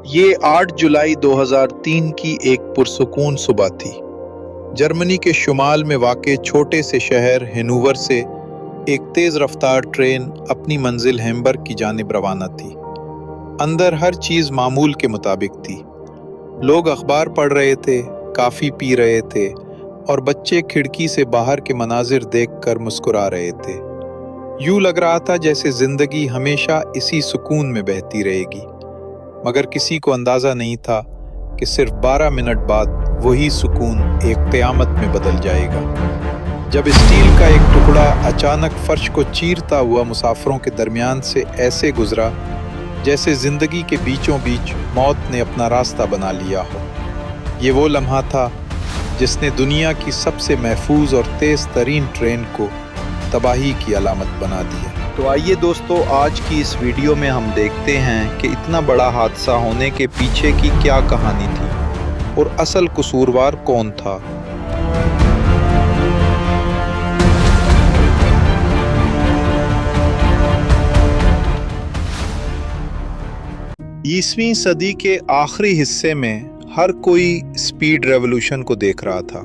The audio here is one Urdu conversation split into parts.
یہ 8 جولائی 2003 کی ایک پرسکون صبح تھی۔ جرمنی کے شمال میں واقع چھوٹے سے شہر ہینوور سے ایک تیز رفتار ٹرین اپنی منزل ہیمبرگ کی جانب روانہ تھی۔ اندر ہر چیز معمول کے مطابق تھی۔ لوگ اخبار پڑھ رہے تھے، کافی پی رہے تھے اور بچے کھڑکی سے باہر کے مناظر دیکھ کر مسکرا رہے تھے۔ یوں لگ رہا تھا جیسے زندگی ہمیشہ اسی سکون میں بہتی رہے گی، مگر کسی کو اندازہ نہیں تھا کہ صرف 12 منٹ بعد وہی سکون ایک قیامت میں بدل جائے گا، جب اسٹیل کا ایک ٹکڑا اچانک فرش کو چیرتا ہوا مسافروں کے درمیان سے ایسے گزرا جیسے زندگی کے بیچوں بیچ موت نے اپنا راستہ بنا لیا ہو۔ یہ وہ لمحہ تھا جس نے دنیا کی سب سے محفوظ اور تیز ترین ٹرین کو تباہی کی علامت بنا دی ہے۔ تو آئیے دوستو، آج کی اس ویڈیو میں ہم دیکھتے ہیں کہ اتنا بڑا حادثہ ہونے کے پیچھے کی کیا کہانی تھی اور اصل قصوروار کون تھا۔ 20ویں صدی کے آخری حصے میں ہر کوئی سپیڈ ریولوشن کو دیکھ رہا تھا۔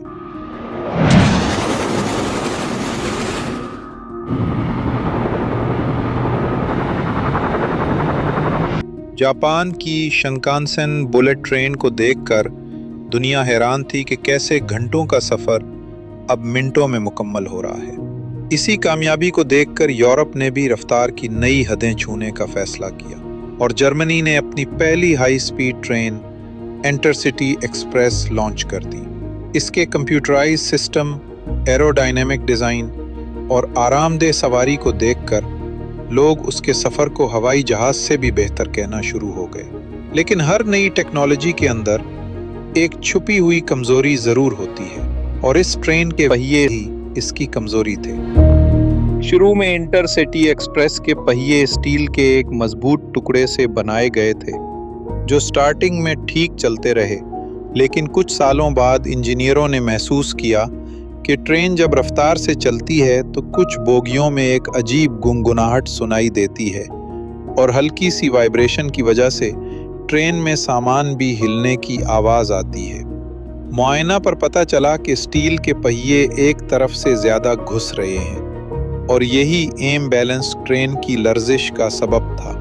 جاپان کی شنکانسن بلٹ ٹرین کو دیکھ کر دنیا حیران تھی کہ کیسے گھنٹوں کا سفر اب منٹوں میں مکمل ہو رہا ہے۔ اسی کامیابی کو دیکھ کر یورپ نے بھی رفتار کی نئی حدیں چھونے کا فیصلہ کیا اور جرمنی نے اپنی پہلی high speed train intercity express launch کر دی۔ اس کے computerise system, aerodynamic design اور آرام دہ سواری کو دیکھ کر لوگ اس کے سفر کو ہوائی جہاز سے بھی بہتر کہنا شروع ہو گئے۔ لیکن ہر نئی ٹیکنالوجی کے اندر ایک چھپی ہوئی کمزوری ضرور ہوتی ہے، اور اس ٹرین کے پہیے ہی اس کی کمزوری تھے۔ شروع میں انٹرسٹی ایکسپریس کے پہیے اسٹیل کے ایک مضبوط ٹکڑے سے بنائے گئے تھے جو سٹارٹنگ میں ٹھیک چلتے رہے، لیکن کچھ سالوں بعد انجینئروں نے محسوس کیا کہ ٹرین جب رفتار سے چلتی ہے تو کچھ بوگیوں میں ایک عجیب گنگناہٹ سنائی دیتی ہے، اور ہلکی سی وائبریشن کی وجہ سے ٹرین میں سامان بھی ہلنے کی آواز آتی ہے۔ معائنہ پر پتہ چلا کہ اسٹیل کے پہیے ایک طرف سے زیادہ گھس رہے ہیں، اور یہی ایم بیلنس ٹرین کی لرزش کا سبب تھا۔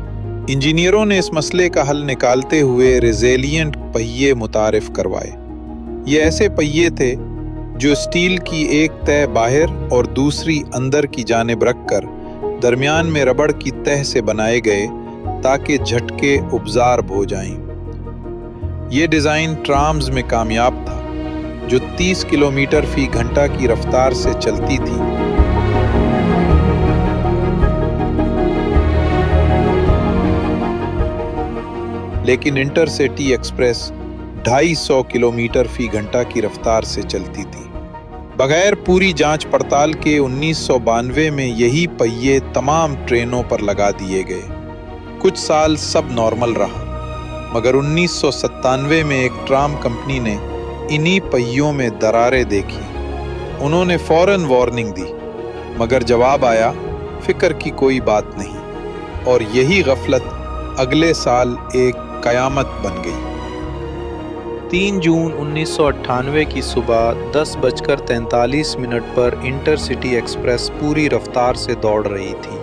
انجینئروں نے اس مسئلے کا حل نکالتے ہوئے ریزیلینٹ پہیے متعارف کروائے۔ یہ ایسے پہیے تھے جو اسٹیل کی ایک تہہ باہر اور دوسری اندر کی جانب رکھ کر درمیان میں ربڑ کی تہہ سے بنائے گئے تاکہ جھٹکے ابزارب ہو جائیں۔ یہ ڈیزائن ٹرامز میں کامیاب تھا جو 30 کلومیٹر فی گھنٹہ کی رفتار سے چلتی تھی۔ لیکن انٹرسٹی ایکسپریس 250 کلومیٹر فی گھنٹہ کی رفتار سے چلتی تھی۔ بغیر پوری جانچ پڑتال کے 1992 میں یہی پہیے تمام ٹرینوں پر لگا دیے گئے۔ کچھ سال سب نارمل رہا، مگر 1997 میں ایک ٹرام کمپنی نے انہی پہیوں میں دراریں دیکھی۔ انہوں نے فوراً وارننگ دی، مگر جواب آیا فکر کی کوئی بات نہیں، اور یہی غفلت اگلے سال ایک قیامت بن گئی۔ 3 جون 1998 کی صبح 10:43 پر انٹرسٹی ایکسپریس پوری رفتار سے دوڑ رہی تھی۔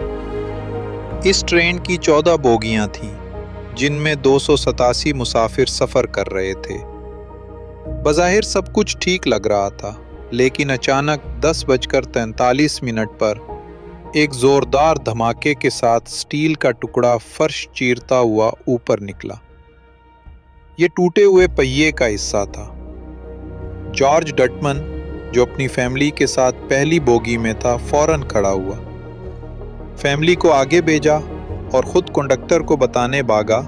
اس ٹرین کی 14 بوگیاں تھیں، جن میں 287 مسافر سفر کر رہے تھے۔ بظاہر سب کچھ ٹھیک لگ رہا تھا، لیکن اچانک 10:43 پر ایک زوردار دھماکے کے ساتھ اسٹیل کا ٹکڑا فرش چیرتا ہوا اوپر نکلا۔ یہ ٹوٹے ہوئے پہیے کا حصہ تھا۔ جارج ڈٹمن، جو اپنی فیملی کے ساتھ پہلی بوگی میں تھا، فوراً کھڑا ہوا، فیملی کو آگے بھیجا اور خود کنڈکٹر کو بتانے بھاگا،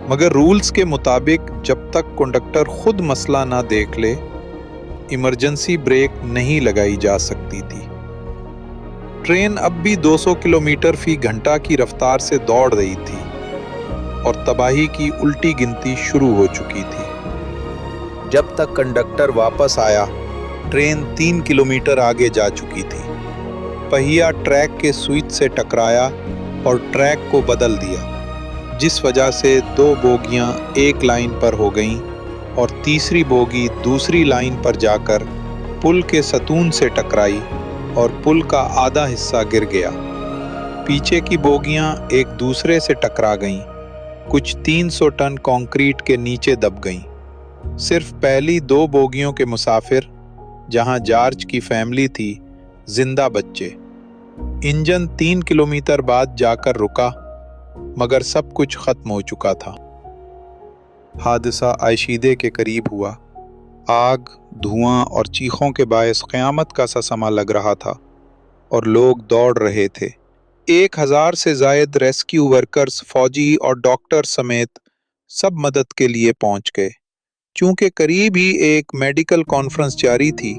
مگر رولز کے مطابق جب تک کنڈکٹر خود مسئلہ نہ دیکھ لے، ایمرجنسی بریک نہیں لگائی جا سکتی تھی۔ ٹرین اب بھی 200 کلومیٹر فی گھنٹہ کی رفتار سے دوڑ رہی تھی، اور تباہی کی الٹی گنتی شروع ہو چکی تھی۔ جب تک کنڈکٹر واپس آیا، ٹرین 3 کلومیٹر آگے جا چکی تھی۔ پہیہ ٹریک کے سوئچ سے ٹکرایا اور ٹریک کو بدل دیا، جس وجہ سے 2 بوگیاں ایک لائن پر ہو گئیں اور تیسری بوگی دوسری لائن پر جا کر پل کے ستون سے ٹکرائی اور پل کا آدھا حصہ گر گیا۔ پیچھے کی بوگیاں ایک دوسرے سے ٹکرا گئیں، کچھ 300 ٹن کنکریٹ کے نیچے دب گئیں۔ صرف پہلی 2 بوگیوں کے مسافر، جہاں جارج کی فیملی تھی، زندہ بچے۔ انجن 3 کلومیٹر بعد جا کر رکا، مگر سب کچھ ختم ہو چکا تھا۔ حادثہ عائشیدے کے قریب ہوا۔ آگ، دھواں اور چیخوں کے باعث قیامت کا سا سما لگ رہا تھا اور لوگ دوڑ رہے تھے۔ 1000 سے زائد ریسکیو ورکرز، فوجی اور ڈاکٹر سمیت سب مدد کے لیے پہنچ گئے۔ چونکہ قریب ہی ایک میڈیکل کانفرنس جاری تھی،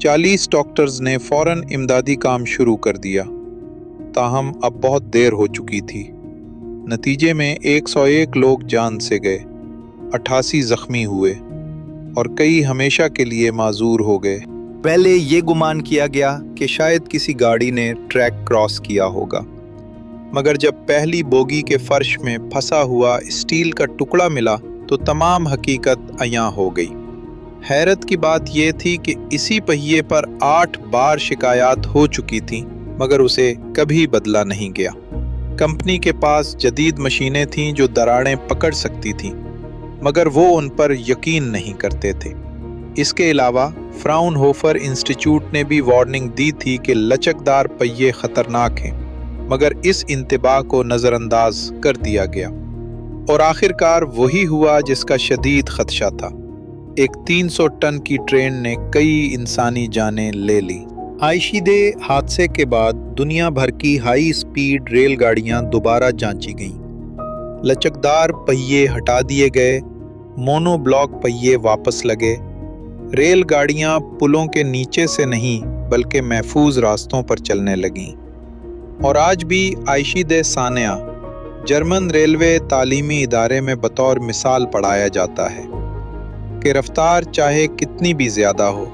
40 ڈاکٹرز نے فوراً امدادی کام شروع کر دیا، تاہم اب بہت دیر ہو چکی تھی۔ نتیجے میں 101 لوگ جان سے گئے، 88 زخمی ہوئے اور کئی ہمیشہ کے لیے معذور ہو گئے۔ پہلے یہ گمان کیا گیا کہ شاید کسی گاڑی نے ٹریک کراس کیا ہوگا، مگر جب پہلی بوگی کے فرش میں پھنسا ہوا اسٹیل کا ٹکڑا ملا تو تمام حقیقت عیاں ہو گئی۔ حیرت کی بات یہ تھی کہ اسی پہیے پر 8 بار شکایات ہو چکی تھیں، مگر اسے کبھی بدلا نہیں گیا۔ کمپنی کے پاس جدید مشینیں تھیں جو دراڑیں پکڑ سکتی تھیں، مگر وہ ان پر یقین نہیں کرتے تھے۔ اس کے علاوہ فراؤن ہوفر انسٹیٹیوٹ نے بھی وارننگ دی تھی کہ لچکدار پہیے خطرناک ہیں، مگر اس انتباہ کو نظر انداز کر دیا گیا، اور آخرکار وہی ہوا جس کا شدید خدشہ تھا۔ ایک 300 ٹن کی ٹرین نے کئی انسانی جانیں لے لی۔ عائشیدے حادثے کے بعد دنیا بھر کی ہائی سپیڈ ریل گاڑیاں دوبارہ جانچی گئیں۔ لچکدار پہیے ہٹا دیے گئے، مونو بلاک پہیے واپس لگے۔ ریل گاڑیاں پلوں کے نیچے سے نہیں بلکہ محفوظ راستوں پر چلنے لگیں۔ اور آج بھی عائشیدے ثانیہ جرمن ریلوے تعلیمی ادارے میں بطور مثال پڑھایا جاتا ہے کہ رفتار چاہے کتنی بھی زیادہ ہو،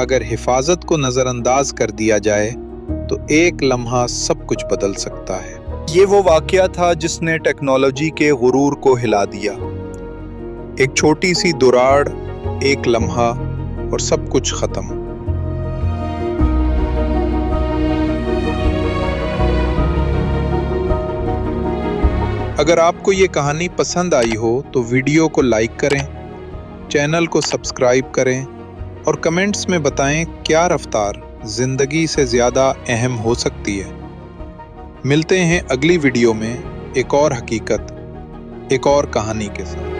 اگر حفاظت کو نظر انداز کر دیا جائے تو ایک لمحہ سب کچھ بدل سکتا ہے۔ یہ وہ واقعہ تھا جس نے ٹیکنالوجی کے غرور کو ہلا دیا۔ ایک چھوٹی سی دوراڑ، ایک لمحہ اور سب کچھ ختم۔ اگر آپ کو یہ کہانی پسند آئی ہو تو ویڈیو کو لائک کریں، چینل کو سبسکرائب کریں اور کمنٹس میں بتائیں کیا رفتار زندگی سے زیادہ اہم ہو سکتی ہے۔ ملتے ہیں اگلی ویڈیو میں ایک اور حقیقت، ایک اور کہانی کے ساتھ۔